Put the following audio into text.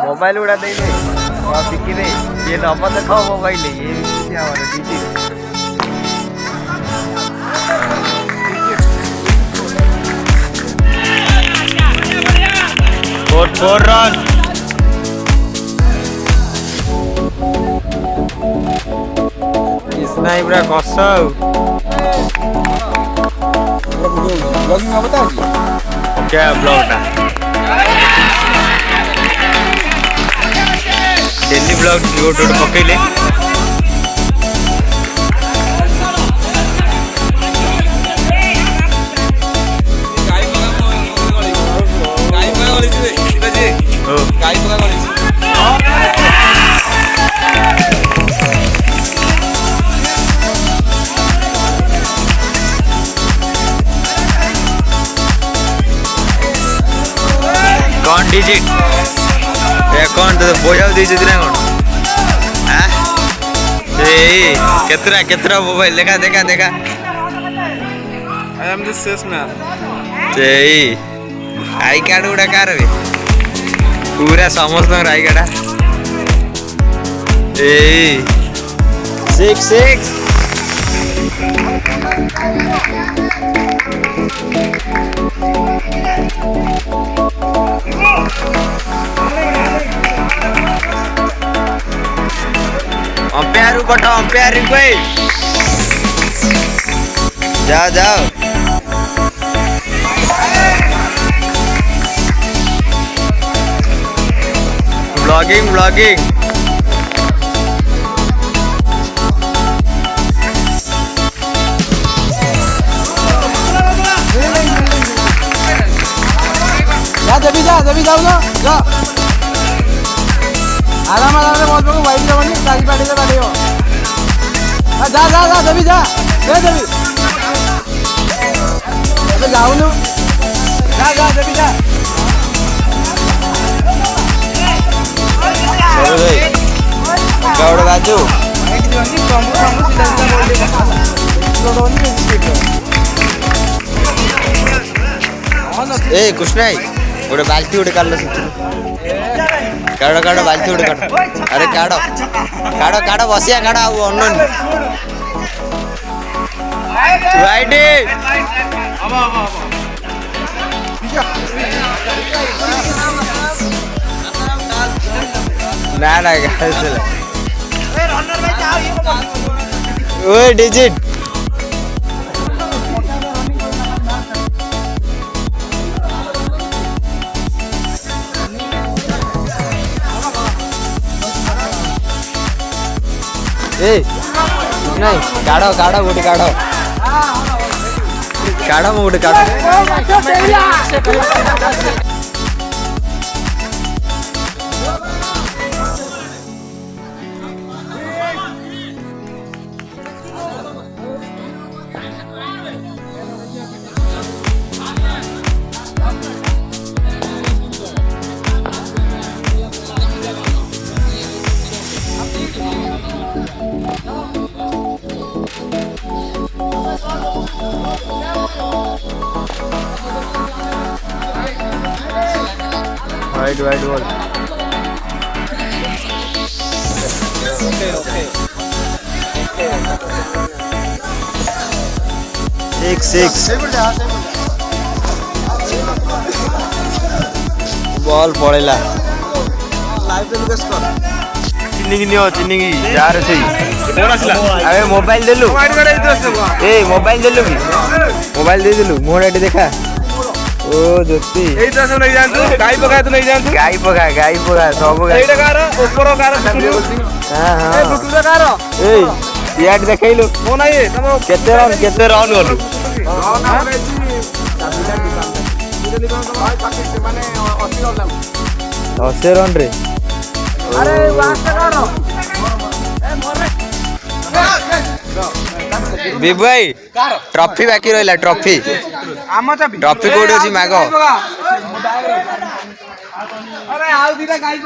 mobile उड़ा दे बिकी दे ये नंबर देखो मोबाइल ये हमारा डीजी फोर रन इसना ही पूरा कसा ब्लॉगिंग में बता क्या ब्लॉग डेली ब्लॉग गोटे पकईले कौन डिजिट कौन तो बोझा दीजिए ना कौन केतरा केतरा मोबाइल देखा देखा देखा I am the salesman I card गुड़ा कार पूरा समस्त I card six six umpire पठाओ अंपायर जाओ जाओ ब्लॉगिंग ब्लॉगिंग जब जाओ ना जा आराम आराम से बहुत वाइट जबनी ताकि पार्टी से बैठे हो जा जा जा जब जा जब अबे जाओ ना जा जा जब जा गौड़ बाजू ए कुछ नहीं गोटे बाल्टी गोटे काढ़ काढ़ काढ़ बाल्टी गोटे काढ़ अरे काढ़ काढ़ काढ़ बसिया काढ़ आउ अनन राइट ना ना ओए डिजिट नहीं काढ़ो काढ़ो गोटे काढ़ो काढ़ो मु गोटे काढ़ो wide wide ball six ball पड़ेला चिन्नी यार से अरे मोबाइल देलु ए मोबाइल देलु कि मोबाइल दे देलु मोर एटी देखा ओ ज्योति एई तो सब नहीं जानतु गाई पका तो नहीं जानतु गाई पका सब गाई एटा कार ऊपर कार हां हां ए बुटू कार ए याड देखैलु ओ नाही तम केते रन गलु माने 80 रन रे अरे वास्ता कार ए मोरे बिबु भाई ट्रॉफी बाकी रहिला ट्रॉफी कोड अछि मागो अरे आउ दिटा गाई